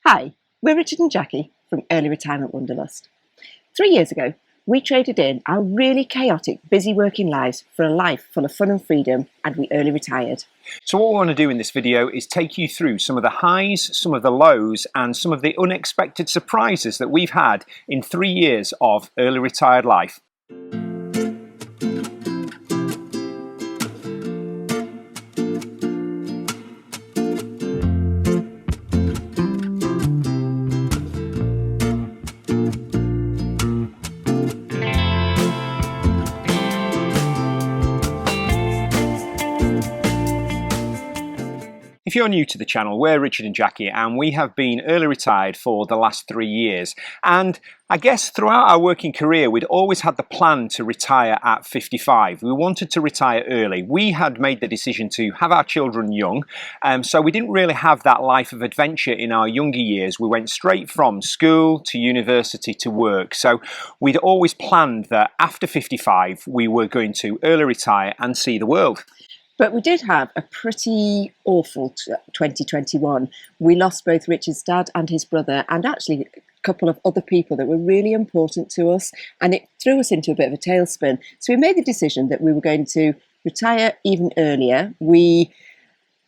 Hi, we're Richard and Jackie from Early Retirement Wanderlust. 3 years ago, we traded in our really chaotic, busy working lives for a life full of fun and freedom, and we early retired. So what we want to do in this video is take you through some of the highs, some of the lows, and some of the unexpected surprises that we've had in 3 years of early retired life. If you're new to the channel, we're Richard and Jackie, and we have been early retired for the last 3 years. And I guess throughout our working career, we'd always had the plan to retire at 55. We wanted to retire early. We had made the decision to have our children young, so we didn't really have that life of adventure in our younger years. We went straight from school to university to work. So we'd always planned that after 55, we were going to early retire and see the world. But we did have a pretty awful 2021. We lost both Richard's dad and his brother, and actually a couple of other people that were really important to us, and it threw us into a bit of a tailspin. So we made the decision that we were going to retire even earlier. We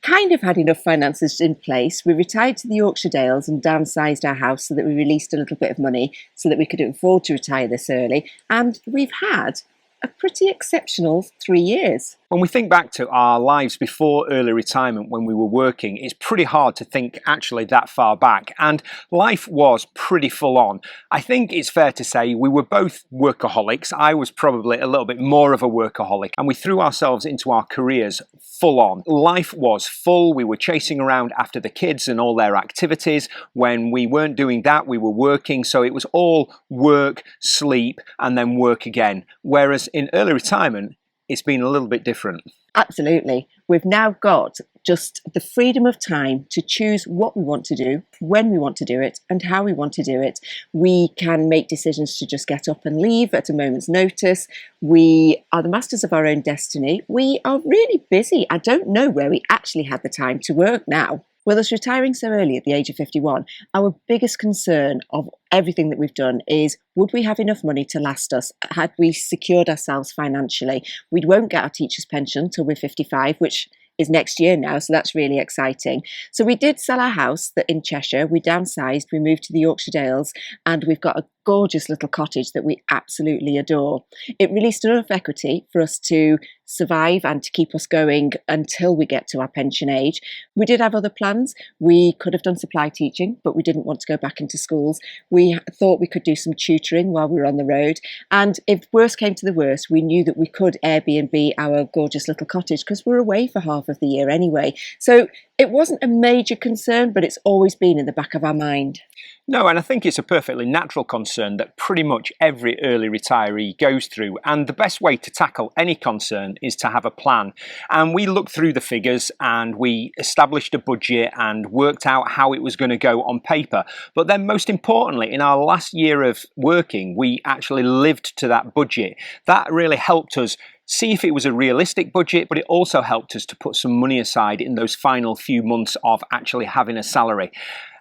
kind of had enough finances in place. We retired to the Yorkshire Dales and downsized our house so that we released a little bit of money so that we could afford to retire this early. And we've had a pretty exceptional 3 years. When we think back to our lives before early retirement when we were working, it's pretty hard to think actually that far back, and life was pretty full on. I think it's fair to say we were both workaholics. I was probably a little bit more of a workaholic, and we threw ourselves into our careers full on. Life was full. We were chasing around after the kids and all their activities. When we weren't doing that, we were working, so it was all work, sleep, and then work again. Whereas in early retirement, it's been a little bit different. Absolutely. We've now got just the freedom of time to choose what we want to do, when we want to do it, and how we want to do it. We can make decisions to just get up and leave at a moment's notice. We are the masters of our own destiny. We are really busy. I don't know where we actually had the time to work now. With us retiring so early at the age of 51, our biggest concern of everything that we've done is, would we have enough money to last us? Had we secured ourselves financially? We won't get our teacher's pension till we're 55, which is next year now, so that's really exciting. So we did sell our house in Cheshire. We downsized, we moved to the Yorkshire Dales, and we've got a gorgeous little cottage that we absolutely adore. It released enough equity for us to survive and to keep us going until we get to our pension age. We did have other plans. We could have done supply teaching, but we didn't want to go back into schools. We thought we could do some tutoring while we were on the road. And if worst came to the worst, we knew that we could Airbnb our gorgeous little cottage because we're away for half of the year anyway. So it wasn't a major concern, but it's always been in the back of our mind. No, and I think it's a perfectly natural concern that pretty much every early retiree goes through. And the best way to tackle any concern is to have a plan. And we looked through the figures and we established a budget and worked out how it was going to go on paper. But then most importantly, in our last year of working, we actually lived to that budget. That really helped us see if it was a realistic budget, but it also helped us to put some money aside in those final few months of actually having a salary.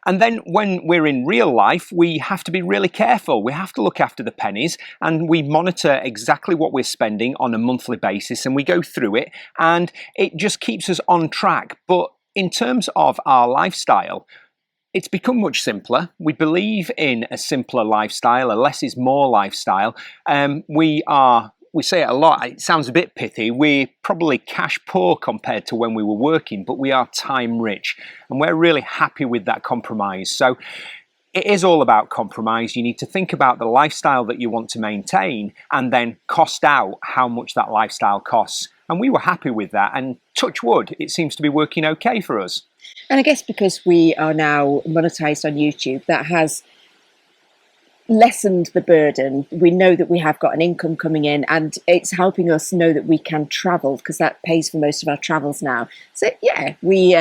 And then when we're in real life, we have to be really careful. We have to look after the pennies, and we monitor exactly what we're spending on a monthly basis, and we go through it, and it just keeps us on track. But in terms of our lifestyle, it's become much simpler. We believe in a simpler lifestyle, a less is more lifestyle. We say it a lot, it sounds a bit pithy, we're probably cash poor compared to when we were working, but we are time rich, and we're really happy with that compromise. So it is all about compromise. You need to think about the lifestyle that you want to maintain and then cost out how much that lifestyle costs. And we were happy with that, and touch wood, it seems to be working okay for us. And I guess because we are now monetized on YouTube, that has lessened the burden. We know that we have got an income coming in, and it's helping us know that we can travel because that pays for most of our travels now. So yeah, we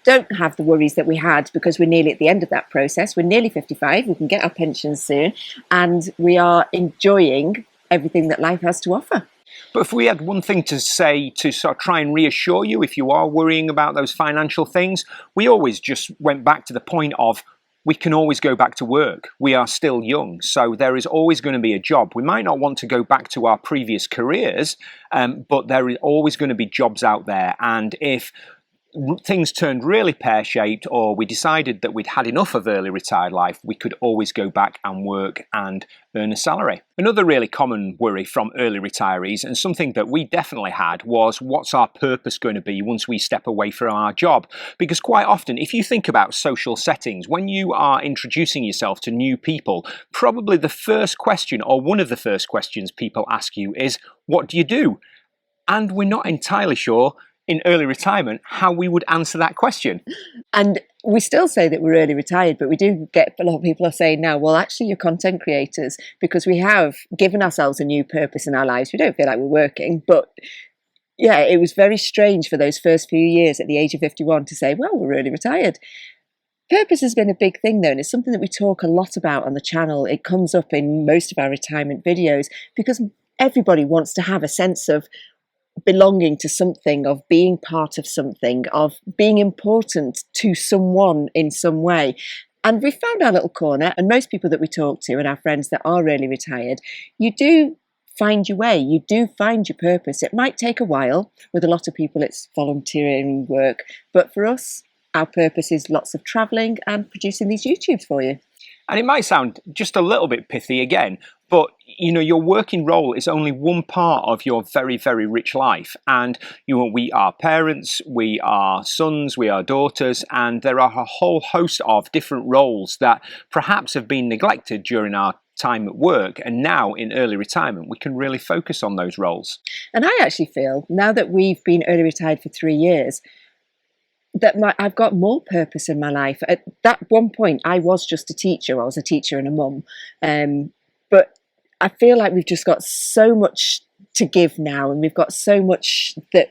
don't have the worries that we had because we're nearly at the end of that process. We're nearly 55, we can get our pensions soon, and we are enjoying everything that life has to offer. But if we had one thing to say to sort of try and reassure you if you are worrying about those financial things, we always just went back to the point of we can always go back to work. We are still young, so there is always going to be a job. We might not want to go back to our previous careers, but there is always going to be jobs out there. And if things turned really pear-shaped, or we decided that we'd had enough of early retired life, we could always go back and work and earn a salary. Another really common worry from early retirees, and something that we definitely had, was what's our purpose going to be once we step away from our job? Because quite often, if you think about social settings, when you are introducing yourself to new people, probably the first question, or one of the first questions people ask you, is, what do you do? And we're not entirely sure in early retirement how we would answer that question. And we still say that we're early retired, but we do get a lot of people are saying now, well, actually you're content creators, because we have given ourselves a new purpose in our lives. We don't feel like we're working, but yeah, it was very strange for those first few years at the age of 51 to say, well, we're early retired. Purpose has been a big thing though, and it's something that we talk a lot about on the channel. It comes up in most of our retirement videos because everybody wants to have a sense of belonging to something, of being part of something, of being important to someone in some way. And we found our little corner, and most people that we talk to and our friends that are really retired, you do find your way, you do find your purpose. It might take a while. With a lot of people it's volunteering work, but for us, our purpose is lots of travelling and producing these YouTubes for you. And it might sound just a little bit pithy again, but your working role is only one part of your very, very rich life. And we are parents, we are sons, we are daughters, and there are a whole host of different roles that perhaps have been neglected during our time at work. And now in early retirement, we can really focus on those roles. And I actually feel, now that we've been early retired for 3 years, that I've got more purpose in my life. At that one point, I was just a teacher. I was a teacher and a mum. But I feel like we've just got so much to give now, and we've got so much that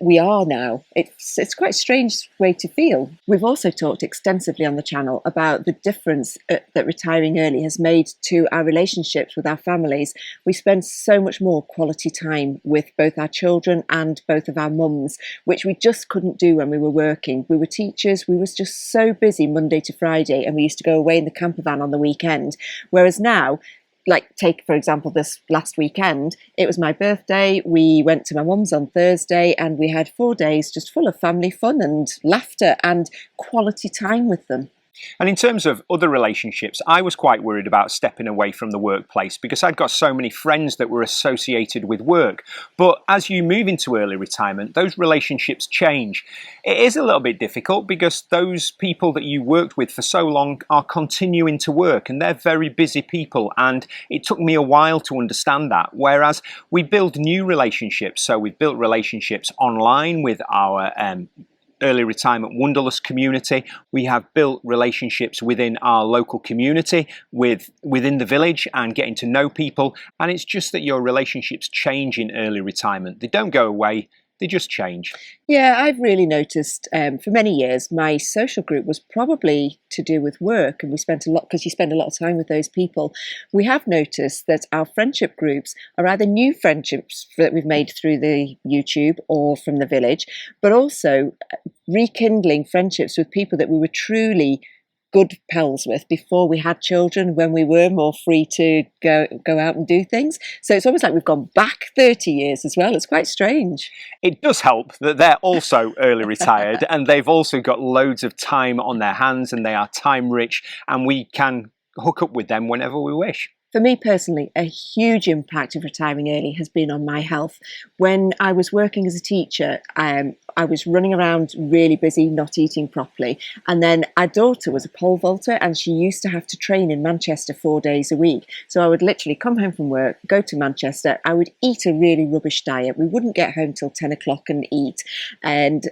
we are now. It's quite a strange way to feel. We've also talked extensively on the channel about the difference that retiring early has made to our relationships with our families. We spend so much more quality time with both our children and both of our mums, which we just couldn't do when we were working. We were teachers, we was just so busy Monday to Friday, and we used to go away in the campervan on the weekend. Whereas now, like take, for example, this last weekend, it was my birthday. We went to my mum's on Thursday, and we had 4 days just full of family fun and laughter and quality time with them. And in terms of other relationships, I was quite worried about stepping away from the workplace because I'd got so many friends that were associated with work. But as you move into early retirement, those relationships change. It is a little bit difficult because those people that you worked with for so long are continuing to work, and they're very busy people. And it took me a while to understand that. Whereas we build new relationships. So we've built relationships online with our early retirement Wonderlust community. We have built relationships within our local community, within the village, and getting to know people. And it's just that your relationships change in early retirement. They don't go away, they just change. Yeah, I've really noticed for many years my social group was probably to do with work, and we spent a lot, because you spend a lot of time with those people. We have noticed that our friendship groups are either new friendships that we've made through the YouTube or from the village, but also rekindling friendships with people that we were truly good pals with before we had children, when we were more free to go out and do things. So it's almost like we've gone back 30 years as well. It's quite strange. It does help that they're also early retired and they've also got loads of time on their hands, and they are time rich, and we can hook up with them whenever we wish. For me personally, a huge impact of retiring early has been on my health. When I was working as a teacher, I was running around really busy, not eating properly. And then our daughter was a pole vaulter, and she used to have to train in Manchester 4 days a week. So I would literally come home from work, go to Manchester, I would eat a really rubbish diet. We wouldn't get home till 10 o'clock and eat. And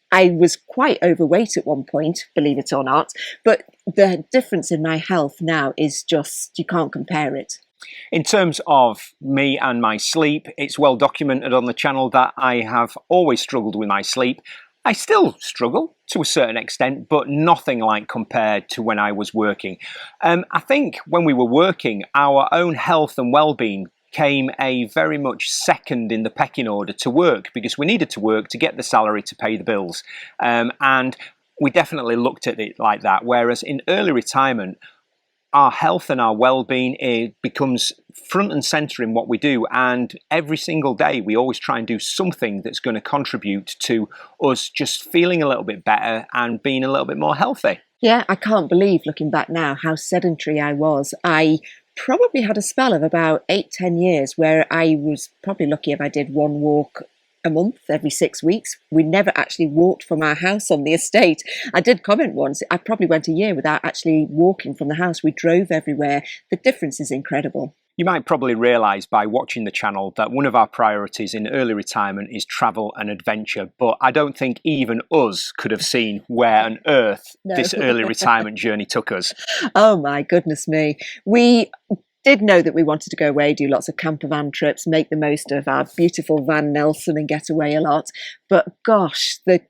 I was quite overweight at one point, believe it or not, but the difference in my health now is just, you can't compare it. In terms of me and my sleep, it's well documented on the channel that I have always struggled with my sleep. I still struggle to a certain extent, but nothing like compared to when I was working. I think when we were working, our own health and well-being came a very much second in the pecking order to work, because we needed to work to get the salary to pay the bills. And we definitely looked at it like that. Whereas in early retirement, our health and our well-being, it becomes front and center in what we do, and every single day we always try and do something that's going to contribute to us just feeling a little bit better and being a little bit more healthy. Yeah, I can't believe, looking back now, how sedentary I was. I probably had a spell of about 8, 10 years where I was probably lucky if I did one walk a month every 6 weeks. We never actually walked from our house on the estate. I did comment once, I probably went a year without actually walking from the house. We drove everywhere. The difference is incredible. You might probably realise by watching the channel that one of our priorities in early retirement is travel and adventure, but I don't think even us could have seen where on earth this early retirement journey took us. Oh my goodness me. We did know that we wanted to go away, do lots of campervan trips, make the most of our beautiful Van Nelson and get away a lot. But gosh, the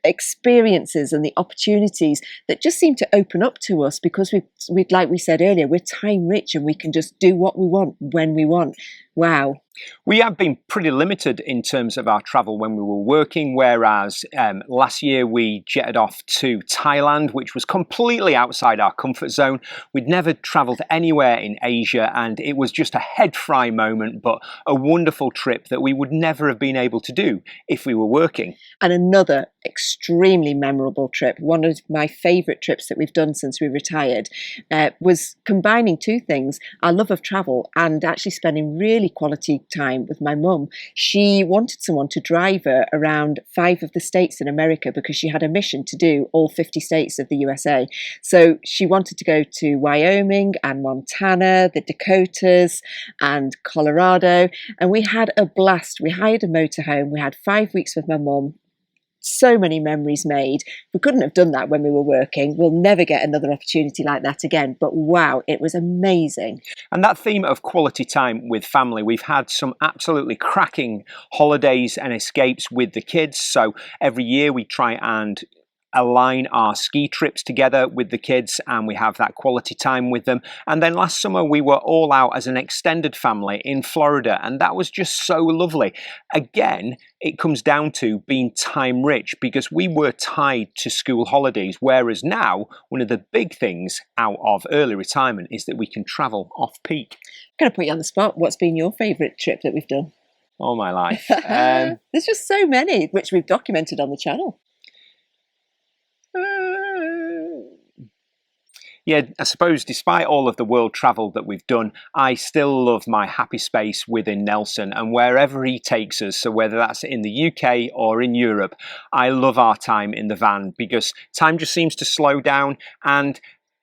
experiences and the opportunities that just seem to open up to us because we like we said earlier, we're time rich and we can just do what we want when we want. Wow. We have been pretty limited in terms of our travel when we were working, whereas last year we jetted off to Thailand, which was completely outside our comfort zone. We'd never travelled anywhere in Asia, and it was just a head fry moment, but a wonderful trip that we would never have been able to do if we were working. And another extremely memorable trip, one of my favourite trips that we've done since we retired, was combining two things, our love of travel and actually spending really quality time with my mum. She wanted someone to drive her around 5 of the states in America because she had a mission to do all 50 states of the USA. So she wanted to go to Wyoming and Montana, the Dakotas and Colorado, and we had a blast. We hired a motorhome. We had 5 weeks with my mum. So many memories made. We couldn't have done that when we were working. We'll never get another opportunity like that again. But wow, it was amazing. And that theme of quality time with family, we've had some absolutely cracking holidays and escapes with the kids. So every year we try and align our ski trips together with the kids, and we have that quality time with them. And then last summer we were all out as an extended family in Florida, and that was just so lovely. Again, it comes down to being time rich because we were tied to school holidays, whereas now one of the big things out of early retirement is that we can travel off peak. I'm going to put you on the spot. What's been your favourite trip that we've done? All my life. There's just so many which we've documented on the channel. Yeah, I suppose despite all of the world travel that we've done, I still love my happy space within Nelson and wherever he takes us. So whether that's in the UK or in Europe, I love our time in the van because time just seems to slow down, and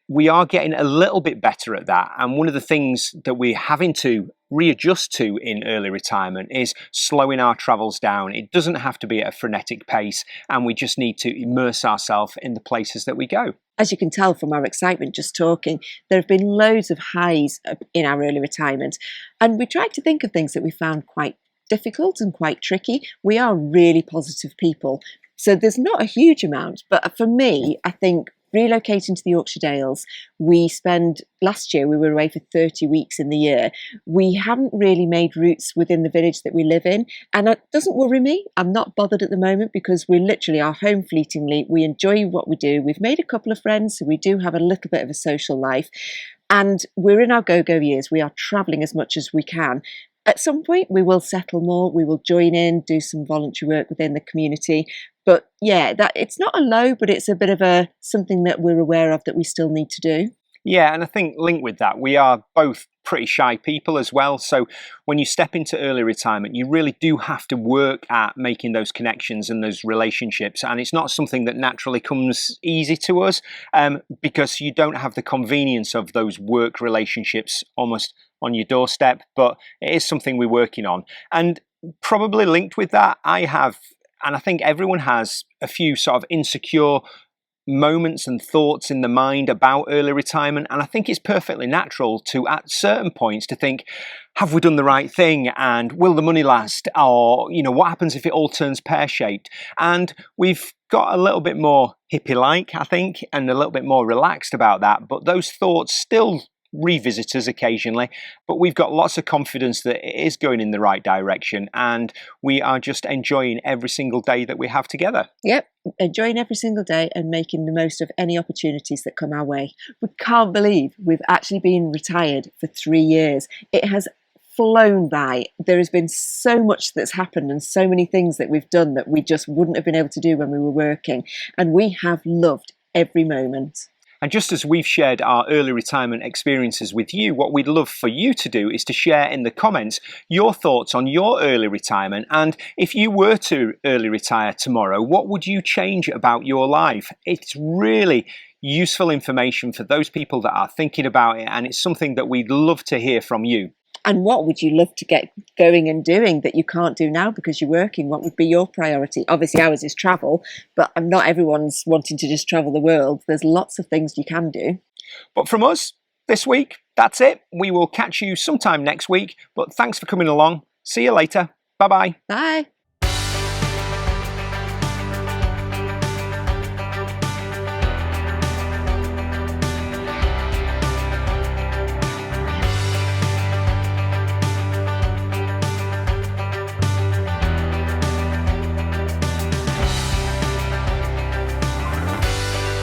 we are getting a little bit better at that. And one of the things that we're having to readjust to in early retirement is slowing our travels down. It doesn't have to be at a frenetic pace, and we just need to immerse ourselves in the places that we go. As you can tell from our excitement just talking, there have been loads of highs in our early retirement, and we tried to think of things that we found quite difficult and quite tricky. We are really positive people, so there's not a huge amount, but for me, I think relocating to the Yorkshire Dales, last year we were away for 30 weeks in the year. We haven't really made roots within the village that we live in, and that doesn't worry me. I'm not bothered at the moment because we literally are home fleetingly. We enjoy what we do. We've made a couple of friends, so we do have a little bit of a social life, and we're in our go-go years. We are travelling as much as we can. At some point, we will settle more. We will join in, do some voluntary work within the community. But yeah, that it's not a low, but it's a bit of something that we're aware of that we still need to do. Yeah, and I think linked with that, we are both pretty shy people as well. So when you step into early retirement, you really do have to work at making those connections and those relationships. And it's not something that naturally comes easy to us because you don't have the convenience of those work relationships almost on your doorstep. But it is something we're working on. And probably linked with that, I have, and I think everyone has, a few sort of insecure moments and thoughts in the mind about early retirement, and I think it's perfectly natural to at certain points to think, have we done the right thing, and will the money last, or what happens if it all turns pear-shaped? And we've got a little bit more hippie-like, I think, and a little bit more relaxed about that, but those thoughts still revisit us occasionally, but we've got lots of confidence that it is going in the right direction, and we are just enjoying every single day that we have together. Yep, enjoying every single day and making the most of any opportunities that come our way. We can't believe we've actually been retired for 3 years. It has flown by. There has been so much that's happened and so many things that we've done that we just wouldn't have been able to do when we were working, and we have loved every moment. And just as we've shared our early retirement experiences with you, what we'd love for you to do is to share in the comments your thoughts on your early retirement. And if you were to early retire tomorrow, what would you change about your life? It's really useful information for those people that are thinking about it, and it's something that we'd love to hear from you. And what would you love to get going and doing that you can't do now because you're working? What would be your priority? Obviously ours is travel, but not everyone's wanting to just travel the world. There's lots of things you can do. But from us this week, that's it. We will catch you sometime next week, but thanks for coming along. See you later. Bye-bye. Bye.